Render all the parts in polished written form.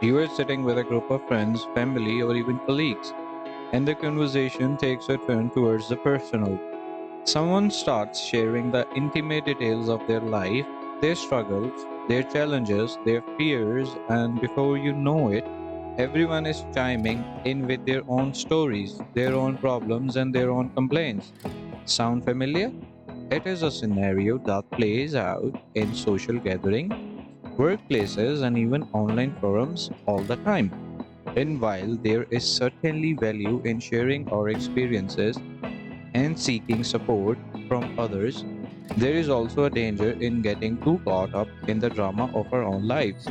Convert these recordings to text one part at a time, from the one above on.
You are sitting with a group of friends, family, or even colleagues, and the conversation takes a turn towards the personal. Someone starts sharing the intimate details of their life, their struggles, their challenges, their fears, and before you know it, everyone is chiming in with their own stories, their own problems, and their own complaints. Sound familiar? It is a scenario that plays out in social gatherings, workplaces, and even online forums all the time. And while there is certainly value in sharing our experiences and seeking support from others, there is also a danger in getting too caught up in the drama of our own lives.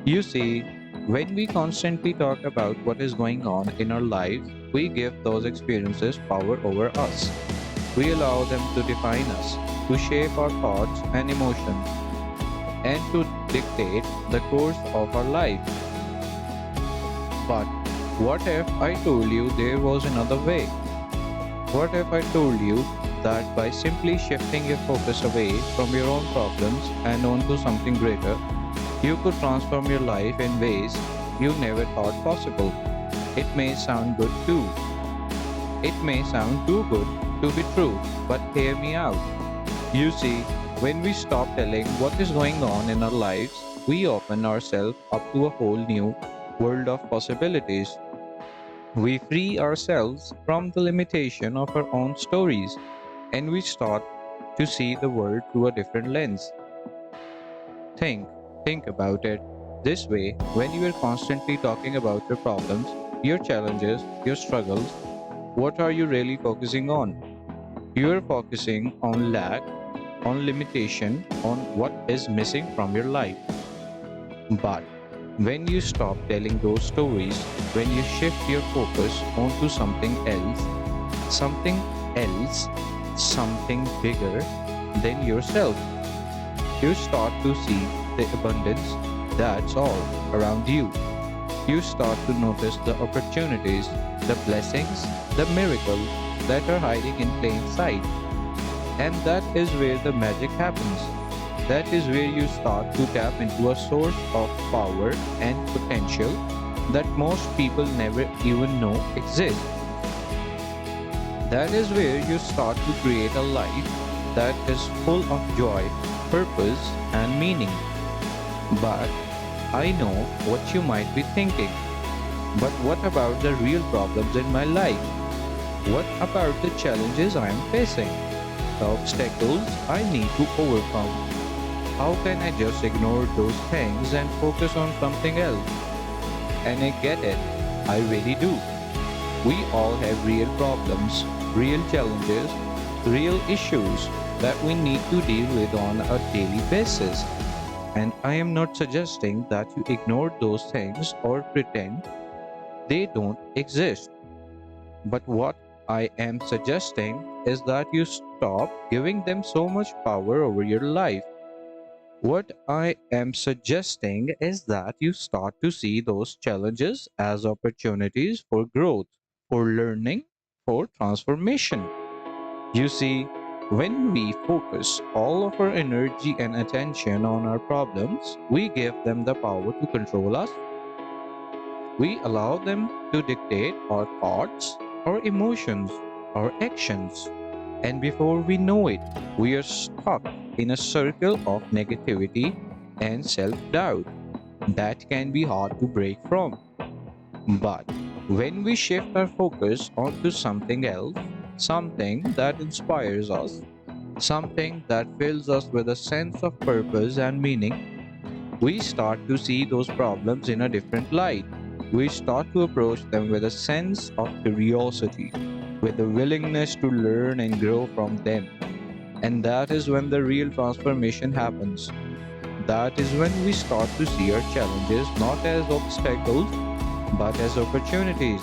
You see, when we constantly talk about what is going on in our lives, we give those experiences power over us. We allow them to define us, to shape our thoughts and emotions, and to dictate the course of our life. But what if I told you there was another way? What if I told you that by simply shifting your focus away from your own problems and onto something greater, you could transform your life in ways you never thought possible? It may sound good too. It may sound too good to be true, but hear me out. You see, when we stop telling what is going on in our lives, we open ourselves up to a whole new world of possibilities. We free ourselves from the limitation of our own stories and we start to see the world through a different lens. Think, think about it. This way, when you are constantly talking about your problems, your challenges, your struggles, what are you really focusing on? You are focusing on lack, on limitation, on what is missing from your life. But when you stop telling those stories, when you shift your focus onto something else, something bigger than yourself, you start to see the abundance that's all around you. You start to notice the opportunities, the blessings, the miracles that are hiding in plain sight. And that is where the magic happens. That is where you start to tap into a source of power and potential that most people never even know exists. That is where you start to create a life that is full of joy, purpose, and meaning. But I know what you might be thinking. But what about the real problems in my life? What about the challenges I am facing? The obstacles I need to overcome? How can I just ignore those things and focus on something else? And I get it, I really do. We all have real problems, real challenges, real issues that we need to deal with on a daily basis. And I am not suggesting that you ignore those things or pretend they don't exist. But what I am suggesting is that you stop giving them so much power over your life. What I am suggesting is that you start to see those challenges as opportunities for growth, for learning, for transformation. You see, when we focus all of our energy and attention on our problems, we give them the power to control us. We allow them to dictate our thoughts, our emotions, our actions. And before we know it, we are stuck in a circle of negativity and self doubt that can be hard to break from. But when we shift our focus onto something else, something that inspires us, something that fills us with a sense of purpose and meaning, we start to see those problems in a different light. We start to approach them with a sense of curiosity, with a willingness to learn and grow from them. And that is when the real transformation happens. That is when we start to see our challenges not as obstacles, but as opportunities.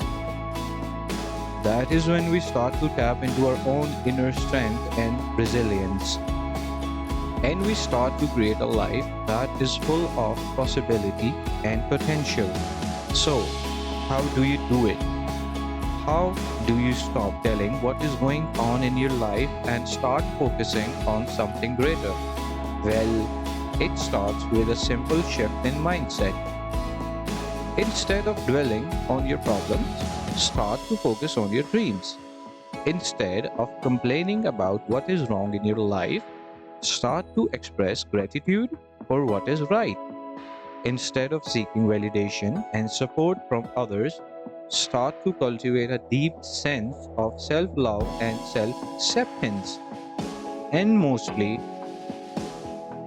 That is when we start to tap into our own inner strength and resilience. And we start to create a life that is full of possibility and potential. So, how do you do it? How do you stop telling what is going on in your life and start focusing on something greater? Well, it starts with a simple shift in mindset. Instead of dwelling on your problems, start to focus on your dreams. Instead of complaining about what is wrong in your life, start to express gratitude for what is right. Instead of seeking validation and support from others, start to cultivate a deep sense of self love and self acceptance. And mostly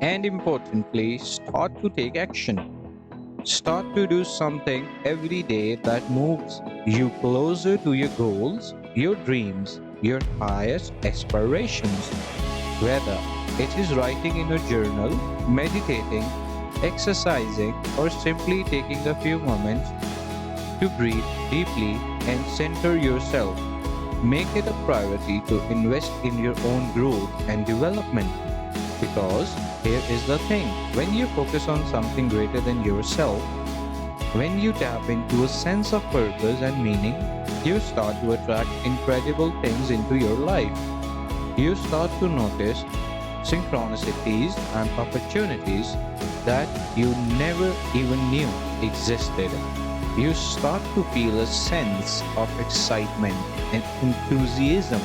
and importantly, start to take action. Start to do something every day that moves you closer to your goals, your dreams, your highest aspirations. Whether it is writing in a journal, meditating, exercising, or simply taking a few moments to breathe deeply and center yourself, make it a priority to invest in your own growth and development. Because here is the thing, when you focus on something greater than yourself, when you tap into a sense of purpose and meaning, you start to attract incredible things into your life. You start to notice synchronicities and opportunities that you never even knew existed. You start to feel a sense of excitement and enthusiasm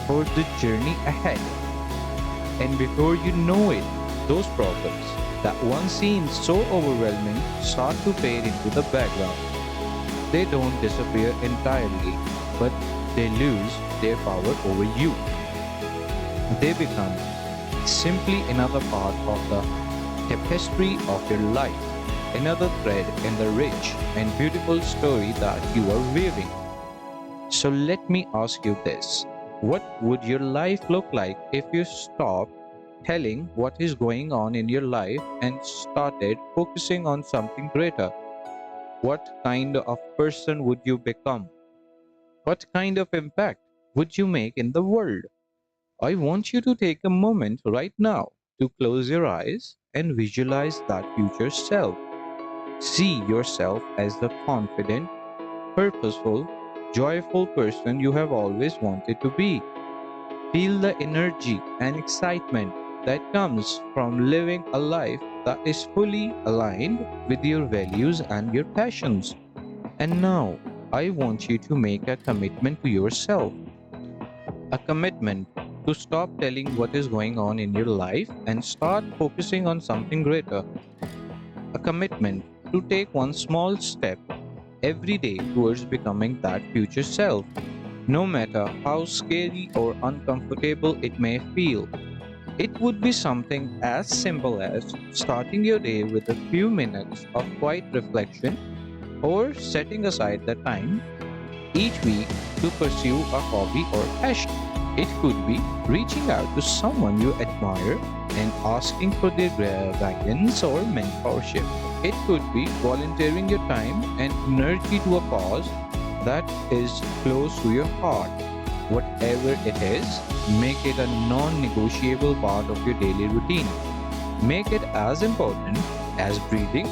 for the journey ahead. And before you know it, those problems that once seemed so overwhelming start to fade into the background. They don't disappear entirely, but they lose their power over you. They become simply another part of the tapestry of your life, another thread in the rich and beautiful story that you are weaving. So let me ask you this. What would your life look like if you stopped telling what is going on in your life and started focusing on something greater? What kind of person would you become? What kind of impact would you make in the world? I want you to take a moment right now to close your eyes and visualize that future self. See yourself as the confident, purposeful, joyful person you have always wanted to be. Feel the energy and excitement that comes from living a life that is fully aligned with your values and your passions. And now, I want you to make a commitment to yourself, a commitment to stop telling what is going on in your life and start focusing on something greater, a commitment to take one small step every day towards becoming that future self, no matter how scary or uncomfortable it may feel. It would be something as simple as starting your day with a few minutes of quiet reflection or setting aside the time each week to pursue a hobby or passion. It could be reaching out to someone you admire and asking for their guidance or mentorship. It could be volunteering your time and energy to a cause that is close to your heart. Whatever it is, make it a non negotiable part of your daily routine. Make it as important as breathing,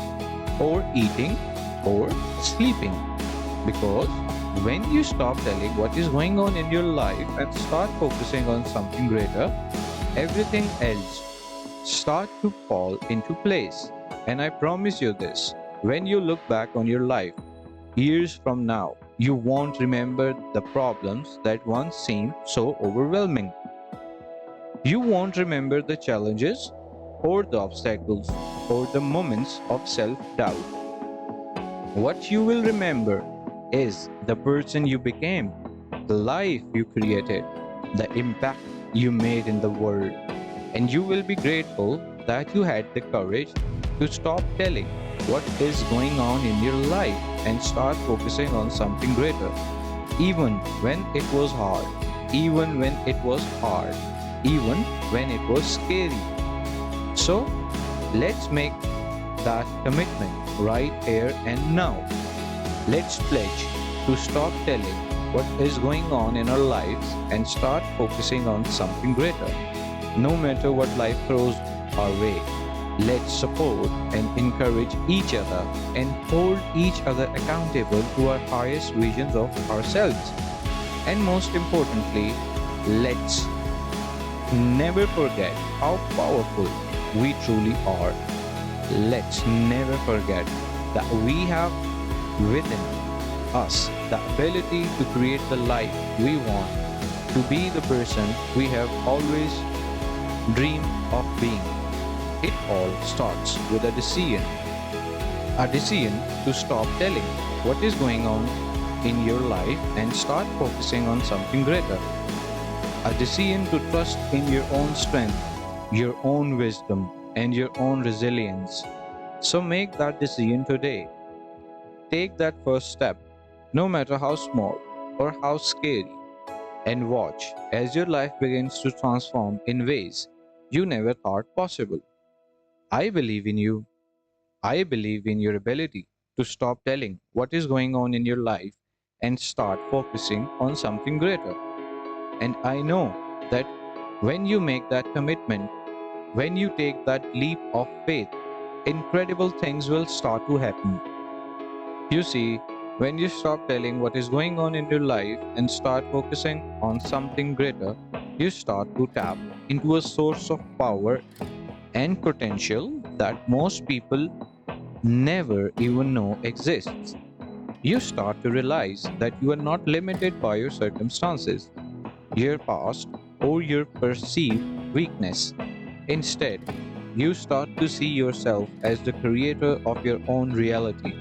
or eating, or sleeping. Because when you stop telling what is going on in your life and start focusing on something greater, everything else start to fall into place. And I promise you this, when you look back on your life years from now, you won't remember the problems that once seemed so overwhelming. You won't remember the challenges or the obstacles or the moments of self doubt. What you will remember is the person you became, the life you created, the impact you made in the world. And you will be grateful that you had the courage to stop telling what is going on in your life and start focusing on something greater. Even when it was hard, even when it was hard, even when it was scary. So, let's make that commitment right here and now. Let's pledge to stop telling what is going on in our lives and start focusing on something greater. No matter what life throws our way, let's support and encourage each other and hold each other accountable to our highest visions of ourselves. And most importantly, let's never forget how powerful we truly are. Let's never forget that we have within us the ability to create the life we want, to be the person we have always dreamed of being. It all starts with a decision to stop telling what is going on in your life and start focusing on something greater. A decision to trust in your own strength, your own wisdom, and your own resilience. So make that decision today. Take that first step, no matter how small or how scary, and watch as your life begins to transform in ways you never thought possible. I believe in you. I believe in your ability to stop telling what is going on in your life and start focusing on something greater. And I know that when you make that commitment, when you take that leap of faith, incredible things will start to happen. You see, when you stop telling what is going on in your life and start focusing on something greater, you start to tap into a source of power and potential that most people never even know exists. You start to realize that you are not limited by your circumstances, your past, or your perceived weakness. Instead, you start to see yourself as the creator of your own reality.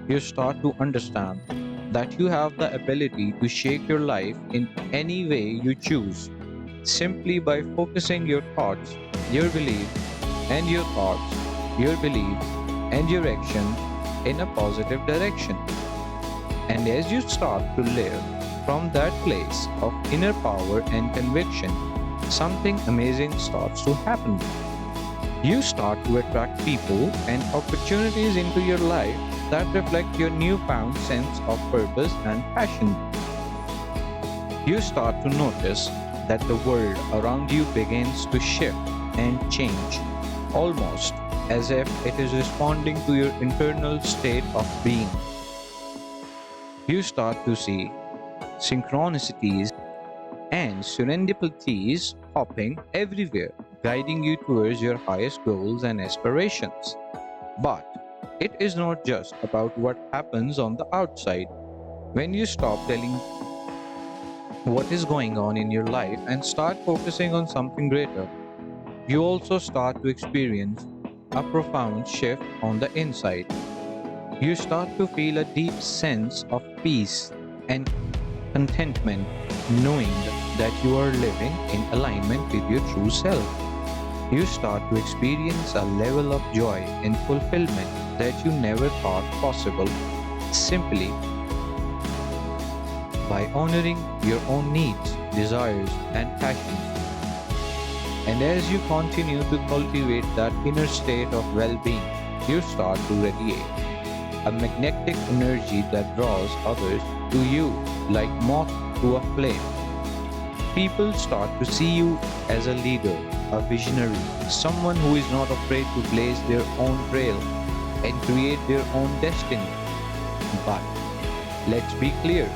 You start to understand that you have the ability to shape your life in any way you choose, simply by focusing your thoughts, your beliefs, and your thoughts, your beliefs, and your action in a positive direction. And as you start to live from that place of inner power and conviction, something amazing starts to happen. You start to attract people and opportunities into your life that reflect your newfound sense of purpose and passion. You start to notice that the world around you begins to shift and change, almost as if it is responding to your internal state of being. You start to see synchronicities and serendipities popping everywhere, guiding you towards your highest goals and aspirations. But it is not just about what happens on the outside. When you stop telling what is going on in your life and start focusing on something greater, you also start to experience a profound shift on the inside. You start to feel a deep sense of peace and contentment, knowing that you are living in alignment with your true self. You start to experience a level of joy and fulfillment that you never thought possible, simply by honoring your own needs, desires, and passions. And as you continue to cultivate that inner state of well being, you start to radiate a magnetic energy that draws others to you like moth to a flame. People start to see you as a leader, a visionary, someone who is not afraid to blaze their own trail and create their own destiny. But let's be clear,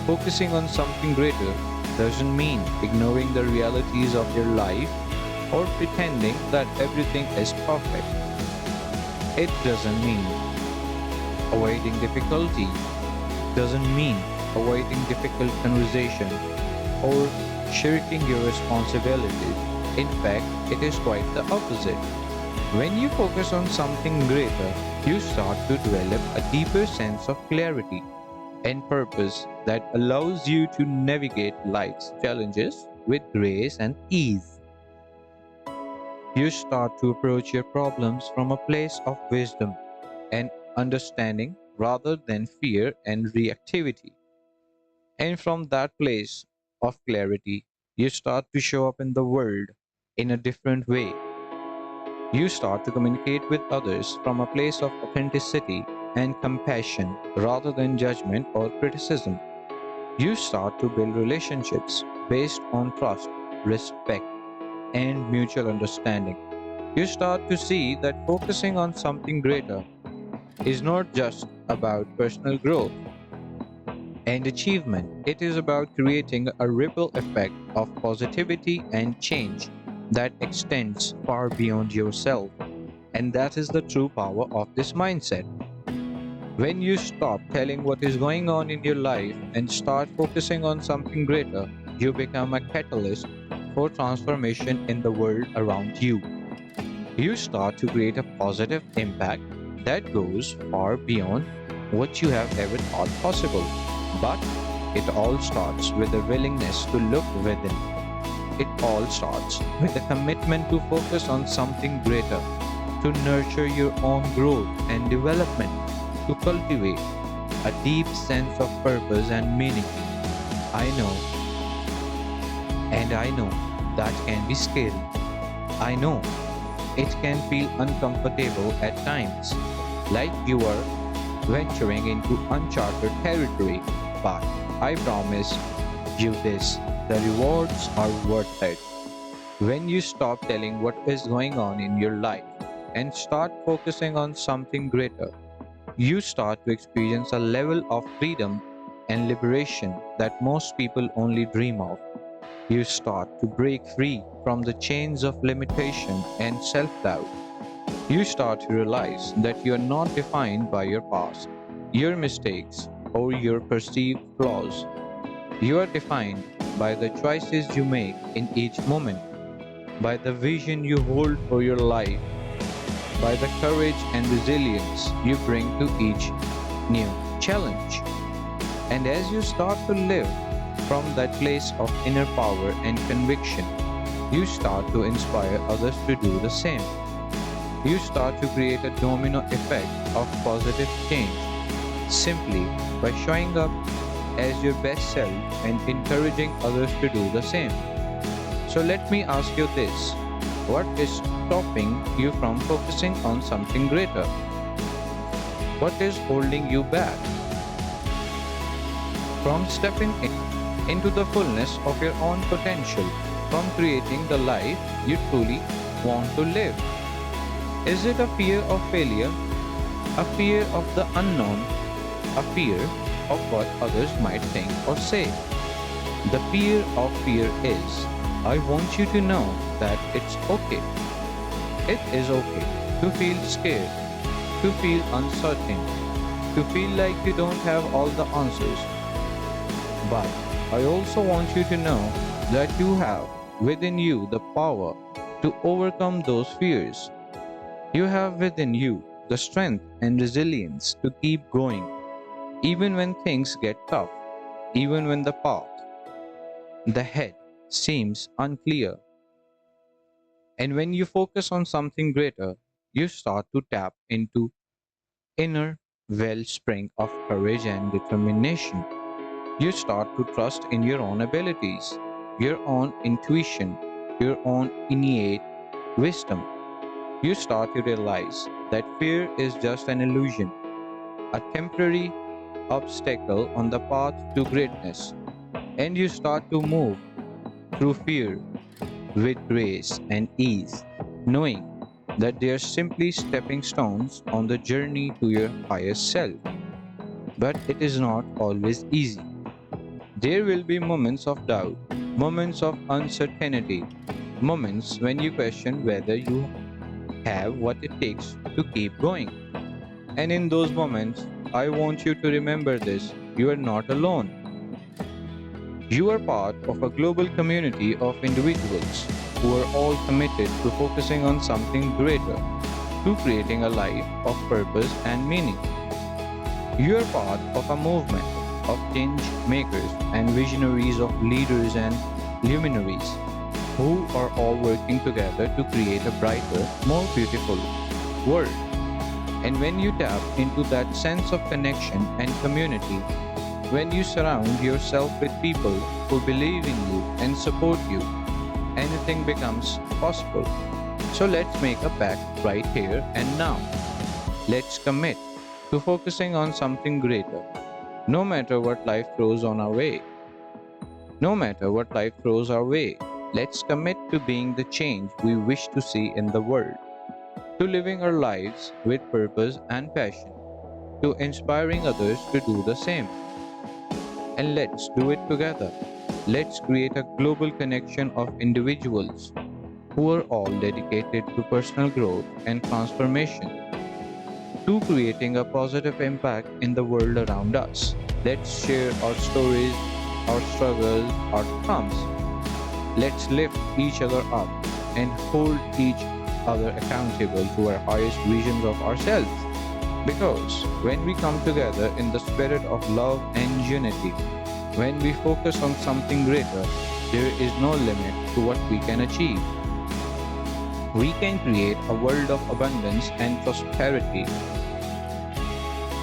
focusing on something greater doesn't mean ignoring the realities of your life or pretending that everything is perfect. It doesn't mean avoiding difficulty, doesn't mean avoiding difficult conversation or shirking your responsibilities. In fact, it is quite the opposite. When you focus on something greater, you start to develop a deeper sense of clarity and purpose that allows you to navigate life's challenges with grace and ease. You start to approach your problems from a place of wisdom and understanding rather than fear and reactivity. And from that place of clarity, you start to show up in the world in a different way. You start to communicate with others from a place of authenticity and compassion rather than judgment or criticism. You start to build relationships based on trust, respect, and mutual understanding. You start to see that focusing on something greater is not just about personal growth and achievement, it is about creating a ripple effect of positivity and change that extends far beyond yourself. And that is the true power of this mindset. When you stop telling what is going on in your life and start focusing on something greater, you become a catalyst for transformation in the world around you. You start to create a positive impact that goes far beyond what you have ever thought possible. But it all starts with a willingness to look within. It all starts with a commitment to focus on something greater, to nurture your own growth and development, to cultivate a deep sense of purpose and meaning. I know, and I know that can be scary. I know it can feel uncomfortable at times, like you are venturing into uncharted territory. But I promise you this, the rewards are worth it. When you stop telling what is going on in your life and start focusing on something greater, you start to experience a level of freedom and liberation that most people only dream of. You start to break free from the chains of limitation and self doubt. You start to realize that you are not defined by your past, your mistakes, or your perceived flaws. You are defined by the choices you make in each moment, by the vision you hold for your life, by the courage and resilience you bring to each new challenge. And as you start to live from that place of inner power and conviction, you start to inspire others to do the same. You start to create a domino effect of positive change simply by showing up as your best self and encouraging others to do the same. So let me ask you this, what is stopping you from focusing on something greater? What is holding you back from stepping into the fullness of your own potential, from creating the life you truly want to live? Is it a fear of failure, a fear of the unknown, a fear of what others might think or say? The fear is, I want you to know that it's okay. It is okay to feel scared, to feel uncertain, to feel like you don't have all the answers. But I also want you to know that you have within you the power to overcome those fears. You have within you the strength and resilience to keep going, even when things get tough, even when the path, the head, seems unclear. And when you focus on something greater, you start to tap into inner wellspring of courage and determination. You start to trust in your own abilities, your own intuition, your own innate wisdom. You start to realize that fear is just an illusion, a temporary obstacle on the path to greatness, and you start to move through fear with grace and ease, knowing that they are simply stepping stones on the journey to your highest self. But it is not always easy. There will be moments of doubt, moments of uncertainty, moments when you question whether you have what it takes to keep going. And in those moments, I want you to remember this, you are not alone. You are part of a global community of individuals who are all committed to focusing on something greater, to creating a life of purpose and meaning. You are part of a movement of change makers and visionaries, of leaders and luminaries who are all working together to create a brighter, more beautiful world. And when you tap into that sense of connection and community, when you surround yourself with people who believe in you and support you, anything becomes possible. So let's make a pact right here and now. Let's commit to focusing on something greater, no matter what life throws on our way. No matter what life throws our way, let's commit to being the change we wish to see in the world, to living our lives with purpose and passion, to inspiring others to do the same. And let's do it together. Let's create a global connection of individuals who are all dedicated to personal growth and transformation. to creating a positive impact in the world around us. Let's share our stories, our struggles, our triumphs. Let's lift each other up and hold each other accountable to our highest visions of ourselves. Because when we come together in the spirit of love and unity, when we focus on something greater, there is no limit to what we can achieve. We can create a world of abundance and prosperity,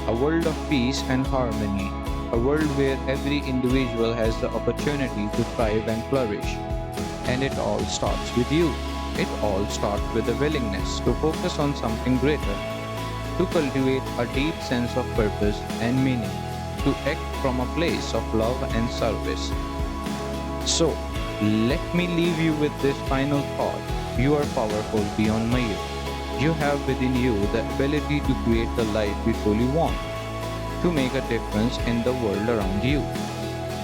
a world of peace and harmony, a world where every individual has the opportunity to thrive and flourish. And it all starts with you. It all starts with the willingness to focus on something greater, to cultivate a deep sense of purpose and meaning, to act from a place of love and service. So, let me leave you with this final thought. You are powerful beyond measure. You have within you the ability to create the life you truly want, to make a difference in the world around you,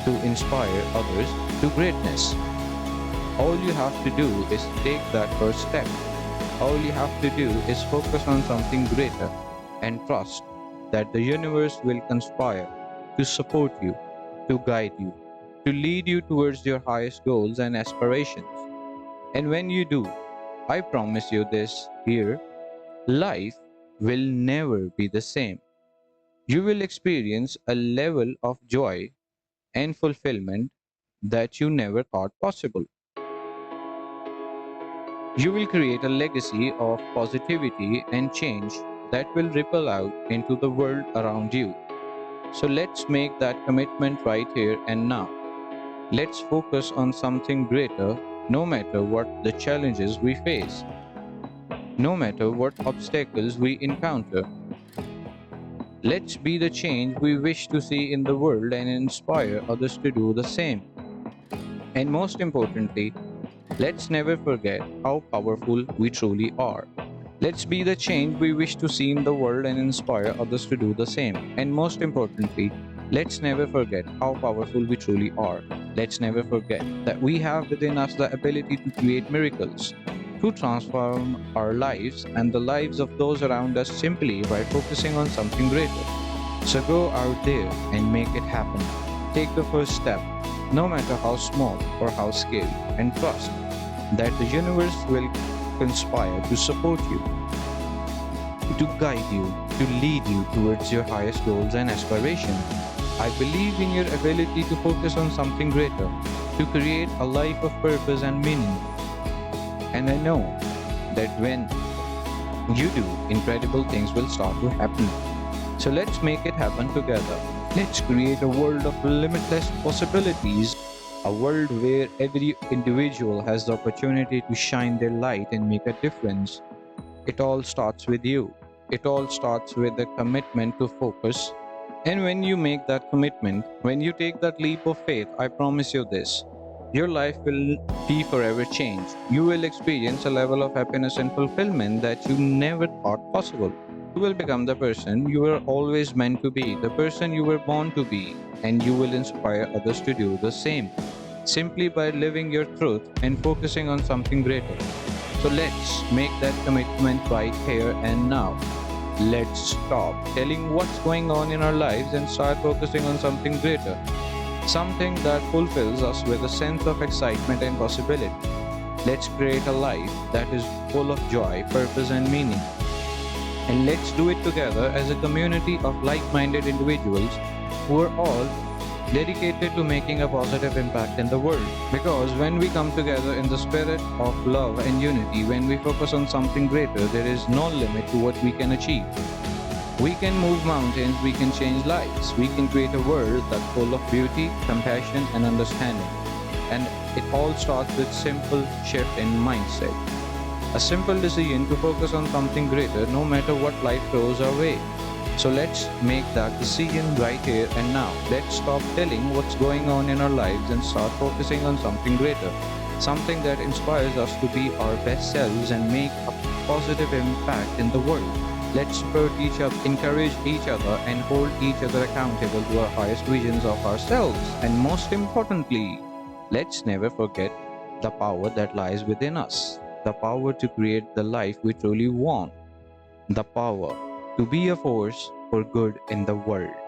to inspire others to greatness. All you have to do is take that first step. All you have to do is focus on something greater and trust that the universe will conspire to support you, to guide you, to lead you towards your highest goals and aspirations. And when you do, I promise you this here, life will never be the same. You will experience a level of joy and fulfillment that you never thought possible. You will create a legacy of positivity and change that will ripple out into the world around you. So let's make that commitment right here and now. Let's focus on something greater no matter what the challenges we face, no matter what obstacles we encounter. Let's be the change we wish to see in the world and inspire others to do the same. And most importantly, let's never forget how powerful we truly are. Let's be the change we wish to see in the world and inspire others to do the same. And most importantly, let's never forget how powerful we truly are. Let's never forget that we have within us the ability to create miracles, to transform our lives and the lives of those around us simply by focusing on something greater. So go out there and make it happen. Take the first step, no matter how small or how scary, and trust that the universe will conspire to support you, to guide you, to lead you towards your highest goals and aspirations. I believe in your ability to focus on something greater, to create a life of purpose and meaning. And I know that when you do, incredible things will start to happen. So let's make it happen together. Let's create a world of limitless possibilities, a world where every individual has the opportunity to shine their light and make a difference. It all starts with you. It all starts with a commitment to focus. And when you make that commitment, when you take that leap of faith, I promise you this, your life will be forever changed. You will experience a level of happiness and fulfillment that you never thought possible. You will become the person you were always meant to be, the person you were born to be, and you will inspire others to do the same, simply by living your truth and focusing on something greater. So let's make that commitment right here and now. Let's stop telling what's going on in our lives and start focusing on something greater, something that fulfills us with a sense of excitement and possibility. Let's create a life that is full of joy, purpose, and meaning. And let's do it together as a community of like minded individuals who are all dedicated to making a positive impact in the world. Because when we come together in the spirit of love and unity, when we focus on something greater, there is no limit to what we can achieve. We can move mountains, we can change lives, we can create a world that's full of beauty, compassion, and understanding. And it all starts with simple shift in mindset. A simple decision to focus on something greater no matter what life throws our way. So let's make that decision right here and now. Let's stop telling what's going on in our lives and start focusing on something greater, something that inspires us to be our best selves and make a positive impact in the world. Let's support each other, encourage each other, and hold each other accountable to our highest visions of ourselves. And most importantly, let's never forget the power that lies within us, the power to create the life we truly want, the power. to be a force for good in the world.